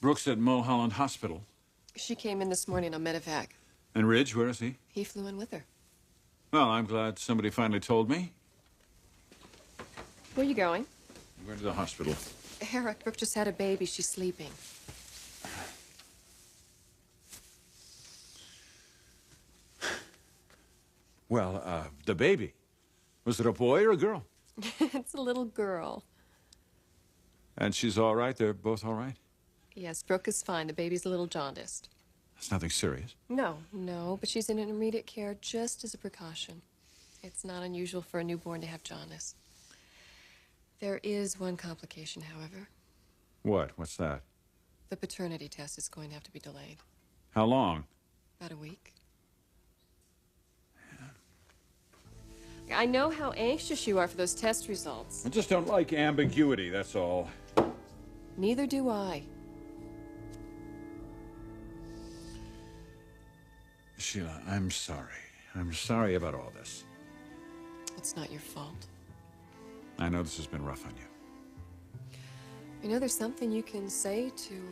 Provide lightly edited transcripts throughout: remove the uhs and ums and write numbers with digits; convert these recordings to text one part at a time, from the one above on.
Brooke's at Mulholland Hospital. She came in this morning on medevac. And Ridge, where is he? He flew in with her. Well, I'm glad somebody finally told me. Where are you going? I'm going to the hospital. Eric, Brooke just had a baby. She's sleeping. Well, the baby. Was it a boy or a girl? It's a little girl. And she's all right? They're both all right? Yes, Brooke is fine. The baby's a little jaundiced. It's nothing serious. No, but she's in intermediate care just as a precaution. It's not unusual for a newborn to have jaundice. There is one complication, however. What? What's that? The paternity test is going to have to be delayed. How long? About a week. I know how anxious you are for those test results. I just don't like ambiguity, that's all. Neither do I. Sheila, I'm sorry. I'm sorry about all this. It's not your fault. I know this has been rough on you. You know, there's something you can say to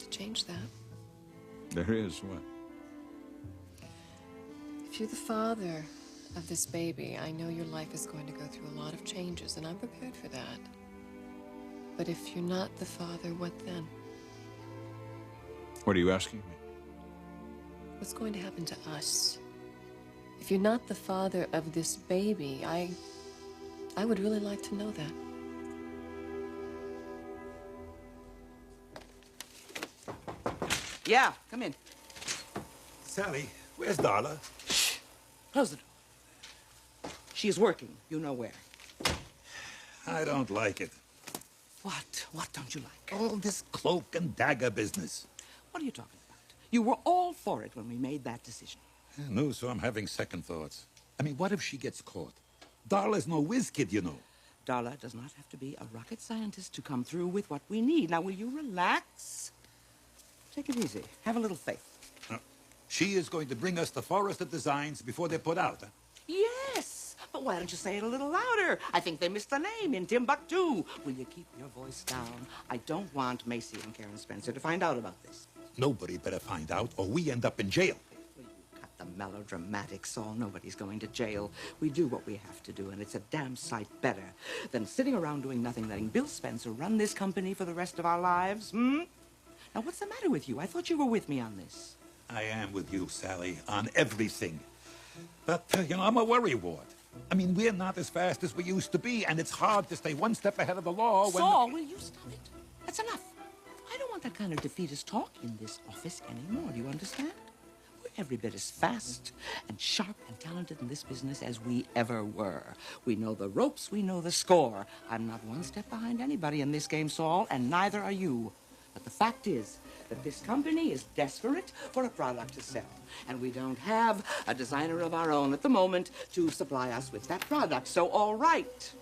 change that. There is? What? If you're the father of this baby, I know your life is going to go through a lot of changes, and I'm prepared for that. But if you're not the father, what then? What are you asking me? What's going to happen to us? If you're not the father of this baby, I would really like to know that. Yeah, come in. Sally, where's Darla? Shh. Close the door. She is working, you know where. I don't like it. What? What don't you like? All this cloak and dagger business. What are you talking about? You were all for it when we made that decision. No, so I'm having second thoughts. I mean, what if she gets caught? Darla's no whiz kid, you know. Darla does not have to be a rocket scientist to come through with what we need. Now, will you relax? Take it easy. Have a little faith. She is going to bring us the forest of designs before they're put out, huh? Yes, but why don't you say it a little louder? I think they missed the name in Timbuktu. Will you keep your voice down? I don't want Macy and Karen Spencer to find out about this. Nobody better find out, or we end up in jail. Will you cut the melodramatic, Saul? Nobody's going to jail. We do what we have to do, and it's a damn sight better than sitting around doing nothing, letting Bill Spencer run this company for the rest of our lives, Now, what's the matter with you? I thought you were with me on this. I am with you, Sally, on everything. But, you know, I'm a worrywart. I mean, we're not as fast as we used to be, and it's hard to stay one step ahead of the law when... Saul, will you stop it? That's enough. I don't want that kind of defeatist talk in this office anymore. Do you understand? We're every bit as fast and sharp and talented in this business as we ever were. We know the ropes, we know the score. I'm not one step behind anybody in this game, Saul, and neither are you. But the fact is that this company is desperate for a product to sell. And we don't have a designer of our own at the moment to supply us with that product. So, all right.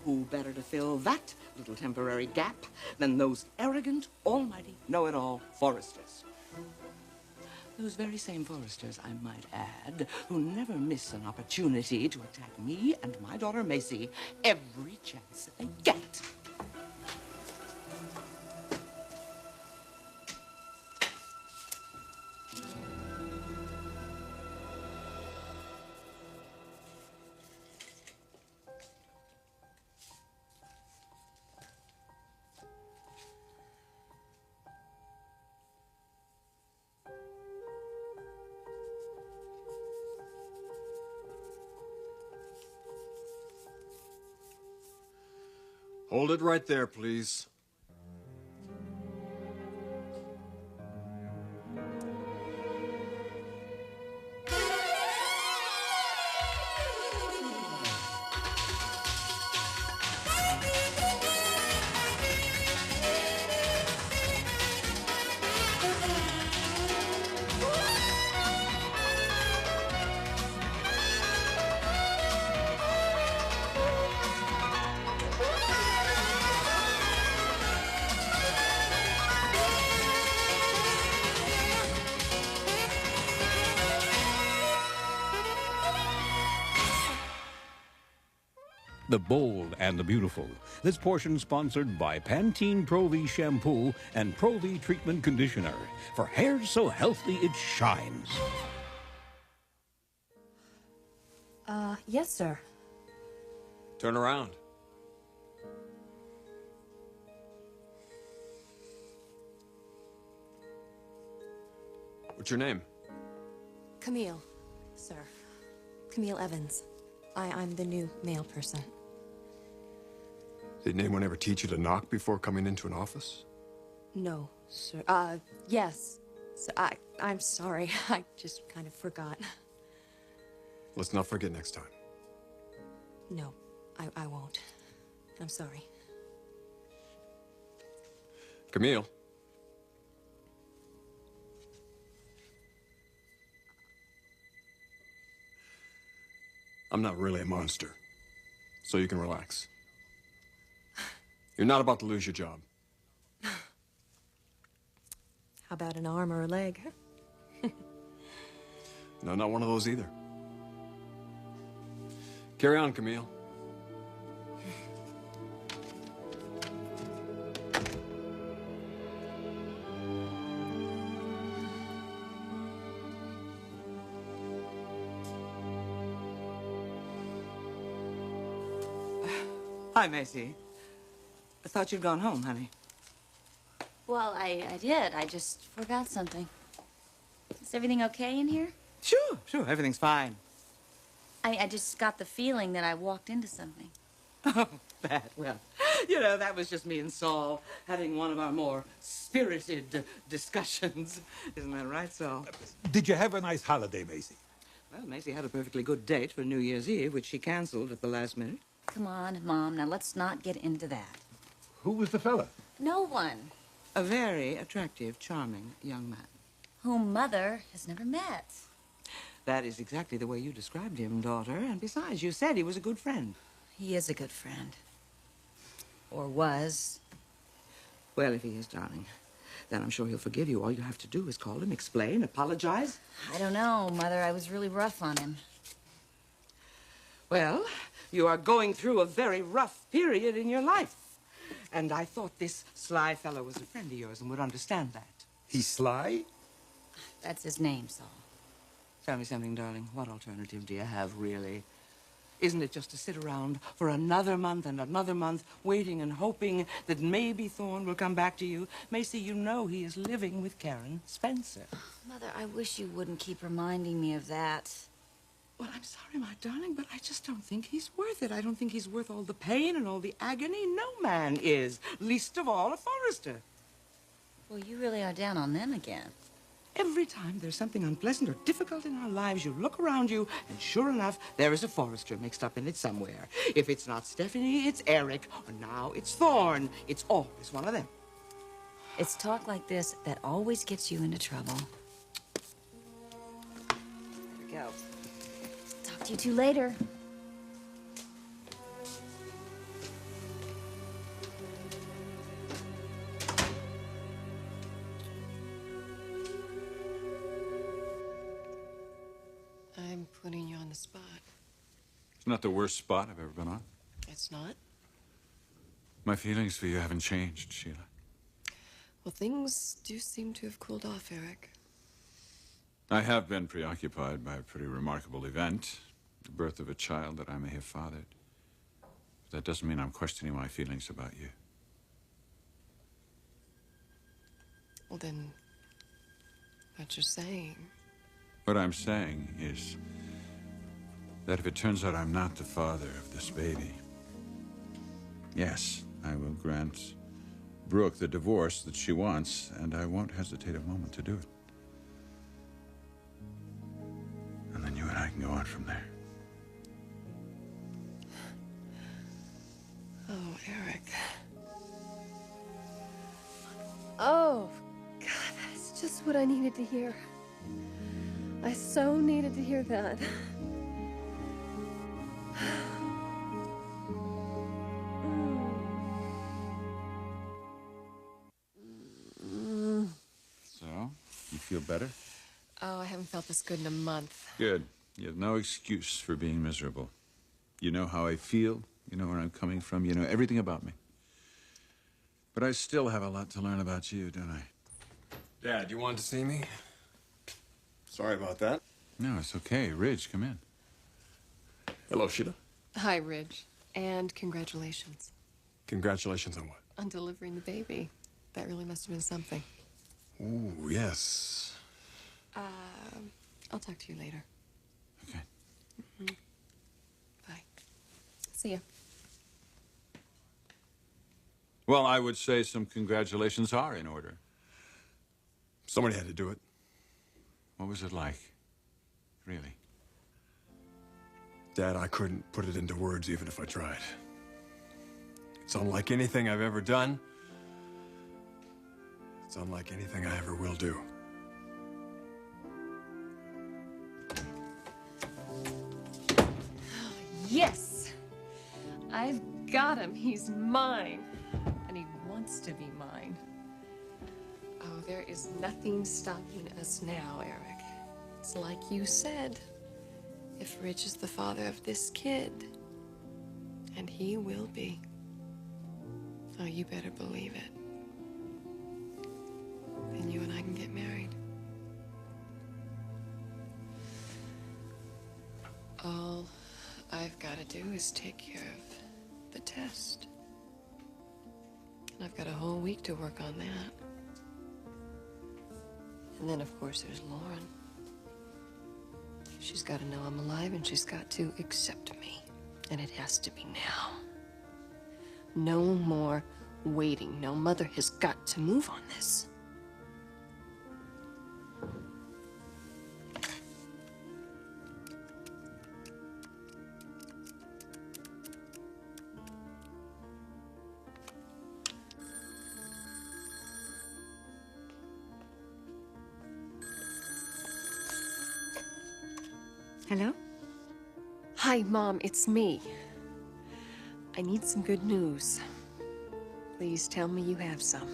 Who better to fill that little temporary gap than those arrogant, almighty, know-it-all foresters? Those very same foresters, I might add, who never miss an opportunity to attack me and my daughter Macy every chance that they get. Hold it right there, please. the bold and the beautiful. This portion sponsored by Pantene Pro-V Shampoo and Pro-V Treatment Conditioner. For hair so healthy it shines. Yes, sir. Turn around. What's your name? Camille, sir. Camille Evans. I'm the new mail person. Did anyone ever teach you to knock before coming into an office? No, sir. Yes. So I'm sorry. I just kind of forgot. Let's not forget next time. No, I won't. I'm sorry. Camille. I'm not really a monster, so you can relax. You're not about to lose your job. How about an arm or a leg? No, not one of those either. Carry on, Camille. Hi, Macy. I thought you'd gone home, honey. Well, I did. I just forgot something. Is everything okay in here? Sure, everything's fine. I just got the feeling that I walked into something. Oh, that, well, you know, that was just me and Saul having one of our more spirited discussions. Isn't that right, Saul? Did you have a nice holiday, Macy? Well, Macy had a perfectly good date for New Year's Eve, which she canceled at the last minute. Come on, Mom. Now, let's not get into that. Who was the fella? No one. A very attractive, charming young man. Whom Mother has never met. That is exactly the way you described him, daughter. And besides, you said he was a good friend. He is a good friend. Or was. Well, if he is, darling, then I'm sure he'll forgive you. All you have to do is call him, explain, apologize. I don't know, Mother. I was really rough on him. Well, you are going through a very rough period in your life. And I thought this sly fellow was a friend of yours and would understand that. He's sly? That's his name, Saul. Tell me something, darling. What alternative do you have, really? Isn't it just to sit around for another month and another month, waiting and hoping that maybe Thorne will come back to you? Macy, you know he is living with Karen Spencer. Mother, I wish you wouldn't keep reminding me of that. Well, I'm sorry, my darling, but I just don't think he's worth it. I don't think he's worth all the pain and all the agony. No man is, least of all a Forrester. Well, you really are down on them again. Every time there's something unpleasant or difficult in our lives, you look around you, and sure enough, there is a Forrester mixed up in it somewhere. If it's not Stephanie, it's Eric, or now it's Thorne. It's always one of them. It's talk like this that always gets you into trouble. There we go. Talk to you two later. I'm putting you on the spot. It's not the worst spot I've ever been on. It's not? My feelings for you haven't changed, Sheila. Well, things do seem to have cooled off, Eric. I have been preoccupied by a pretty remarkable event, the birth of a child that I may have fathered. But that doesn't mean I'm questioning my feelings about you. Well, then, what you're saying... What I'm saying is that if it turns out I'm not the father of this baby, yes, I will grant Brooke the divorce that she wants, and I won't hesitate a moment to do it. And then you and I can go on from there. Oh, Eric. Oh, God, that's just what I needed to hear. I so needed to hear that. So, you feel better? Oh, I haven't felt this good in a month. Good. You have no excuse for being miserable. You know how I feel. You know where I'm coming from. You know everything about me. But I still have a lot to learn about you, don't I? Dad, you wanted to see me? Sorry about that. No, it's okay. Ridge, come in. Hello, Sheila. Hi, Ridge. And congratulations Congratulations on what? on delivering the baby. That really must have been something. Ooh, yes. I'll talk to you later. Okay. Bye. See ya. Well, I would say some congratulations are in order. Somebody had to do it. What was it like? Really? Dad, I couldn't put it into words even if I tried. It's unlike anything I've ever done. It's unlike anything I ever will do. Yes! I've got him. He's mine. And he wants to be mine. Oh, there is nothing stopping us now, Eric. It's like you said. If Rich is the father of this kid, and he will be, oh, you better believe it. Then you and I can get married. All I've got to do is take care of the test. And I've got a whole week to work on that. And then, of course, there's Lauren. She's got to know I'm alive, and she's got to accept me. And it has to be now. No more waiting. No, Mother has got to move on this. Hello? Hi, Mom, it's me. I need some good news. Please tell me you have some.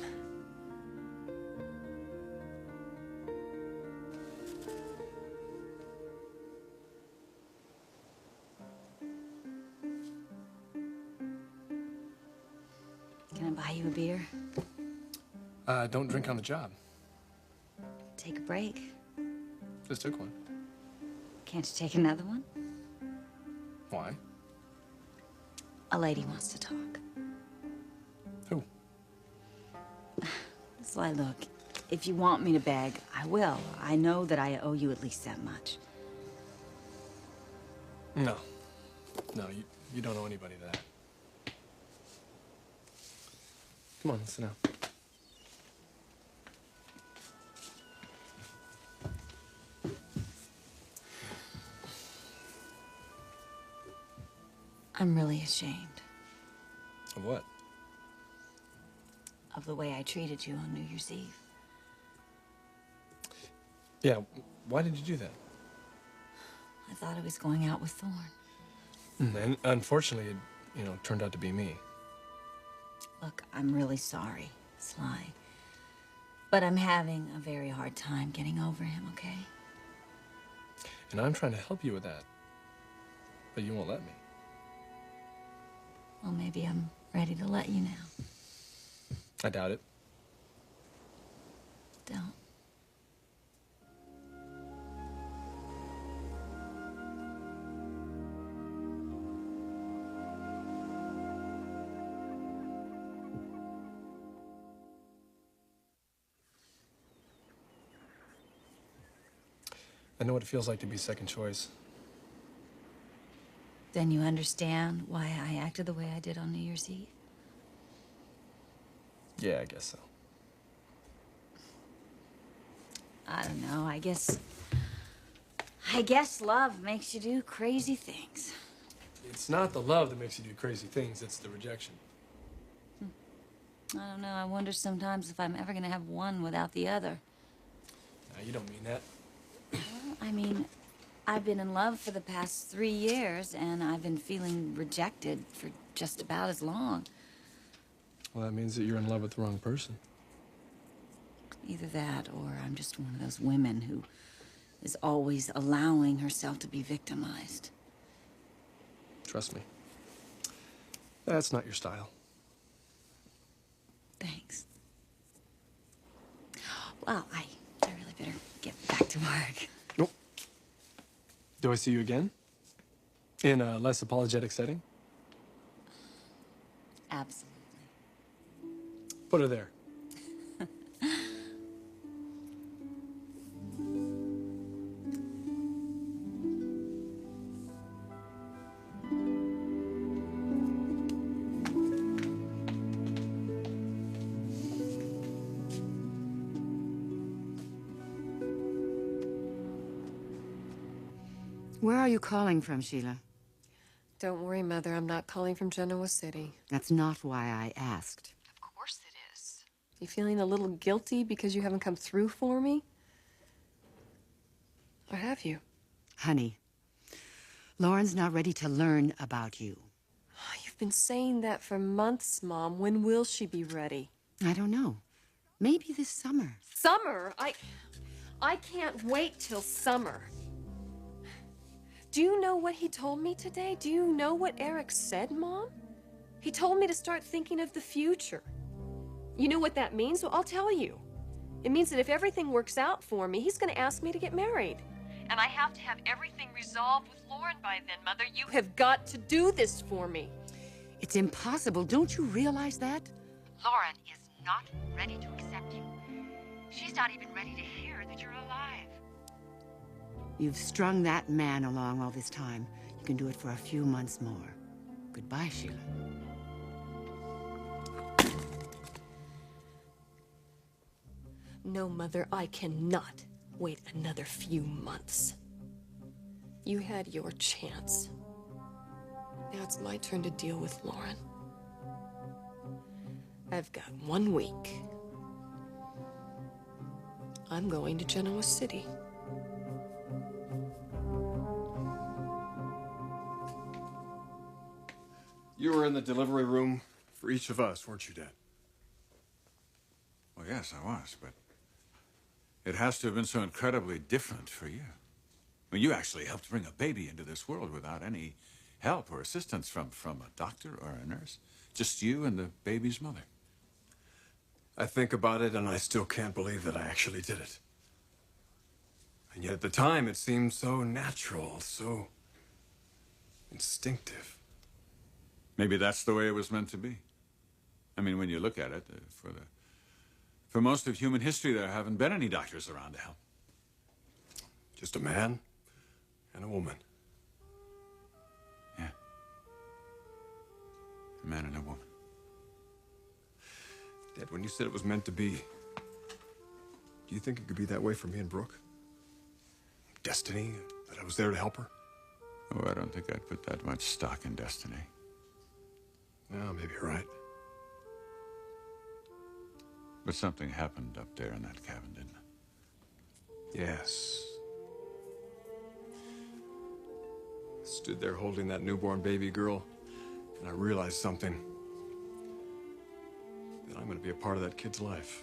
Can I buy you a beer? Don't drink on the job. Take a break. Just took one. Can't you take another one? Why? A lady wants to talk. Who? Sly, look, if you want me to beg, I will. I know that I owe you at least that much. No. No, you don't owe anybody that. Come on, sit down. I'm really ashamed Of what? of the way I treated you on New Year's Eve. Yeah, why did you do that? I thought I was going out with Thorne. And unfortunately, it, turned out to be me. Look, I'm really sorry, Sly. But I'm having a very hard time getting over him, okay? And I'm trying to help you with that. But you won't let me. Well, maybe I'm ready to let you now. I doubt it. Don't. I know what it feels like to be second choice. Then you understand why I acted the way I did on New Year's Eve? Yeah, I guess so. I don't know, I guess love makes you do crazy things. It's not the love that makes you do crazy things, it's the rejection. I don't know, I wonder sometimes if I'm ever gonna have one without the other. No, you don't mean that. I mean, I've been in love for the past 3 years, and I've been feeling rejected for just about as long. Well, that means that you're in love with the wrong person. Either that, or I'm just one of those women who is always allowing herself to be victimized. Trust me. That's not your style. Thanks. Well, I really better get back to work. Nope. Do I see you again? In a less apologetic setting? Absolutely. Put her there. Where are you calling from, Sheila? Don't worry, Mother. I'm not calling from Genoa City. That's not why I asked. Of course it is. You feeling a little guilty because you haven't come through for me? Or have you? Honey, Lauren's not ready to learn about you. You've been saying that for months, Mom. When will she be ready? I don't know. Maybe this summer. Summer? I can't wait till summer. Do you know what he told me today? Do you know what Eric said, Mom? He told me to start thinking of the future. You know what that means? Well, I'll tell you. It means that if everything works out for me, he's going to ask me to get married. And I have to have everything resolved with Lauren by then, Mother. You have got to do this for me. It's impossible. Don't you realize that? Lauren is not ready to accept you. She's not even ready to hear that you're alive. You've strung that man along all this time. You can do it for a few months more. Goodbye, Sheila. No, Mother, I cannot wait another few months. You had your chance. Now it's my turn to deal with Lauren. I've got 1 week. I'm going to Genoa City. You were in the delivery room for each of us, weren't you, Dad? Well, yes, I was, but it has to have been so incredibly different for you. I mean, you actually helped bring a baby into this world without any help or assistance from a doctor or a nurse. Just you and the baby's mother. I think about it, and I still can't believe that I actually did it. And yet at the time, it seemed so natural, so instinctive. Maybe that's the way it was meant to be. I mean, when you look at it, for most of human history, there haven't been any doctors around to help. Just a man and a woman. Yeah. A man and a woman. Dad, when you said it was meant to be, do you think it could be that way for me and Brooke? Destiny? That I was there to help her? Oh, I don't think I'd put that much stock in destiny. No, maybe you're right. But something happened up there in that cabin, didn't it? Yes. I stood there holding that newborn baby girl, and I realized something. That I'm going to be a part of that kid's life.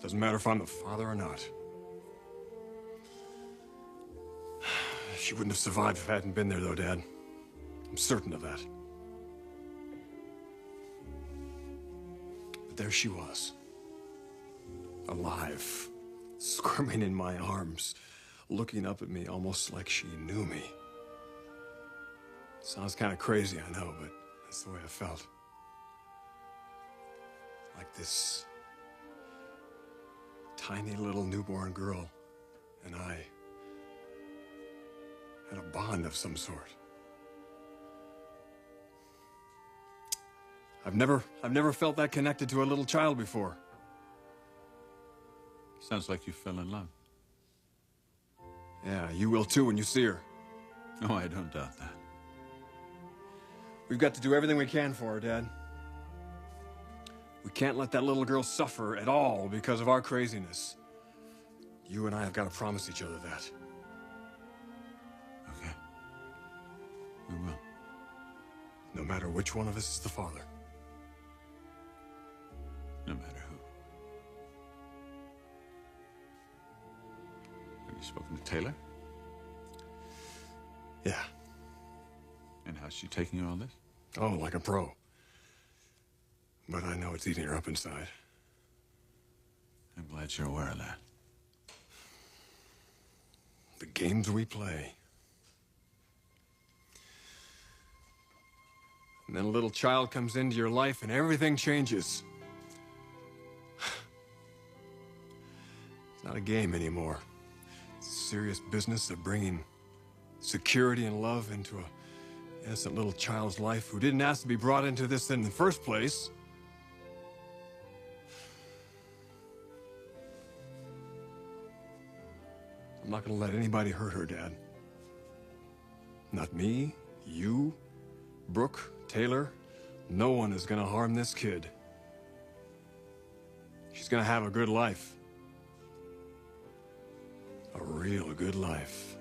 Doesn't matter if I'm the father or not. She wouldn't have survived if I hadn't been there, though, Dad. I'm certain of that. But there she was. Alive. Squirming in my arms. Looking up at me almost like she knew me. Sounds kind of crazy, I know, but that's the way I felt. Like this tiny little newborn girl and I had a bond of some sort. I've never felt that connected to a little child before. Sounds like you fell in love. Yeah, you will too when you see her. Oh, I don't doubt that. We've got to do everything we can for her, Dad. We can't let that little girl suffer at all because of our craziness. You and I have got to promise each other that. Okay. We will. No matter which one of us is the father. No matter who. Have you spoken to Taylor? Yeah. And how's she taking all this? Oh, like a pro. But I know it's eating her up inside. I'm glad you're aware of that. The games we play. And then a little child comes into your life and everything changes. It's not a game anymore. It's a serious business of bringing security and love into a innocent little child's life who didn't ask to be brought into this in the first place. I'm not gonna let anybody hurt her, Dad. Not me, you, Brooke, Taylor. No one is gonna harm this kid. She's gonna have a good life. A real good life.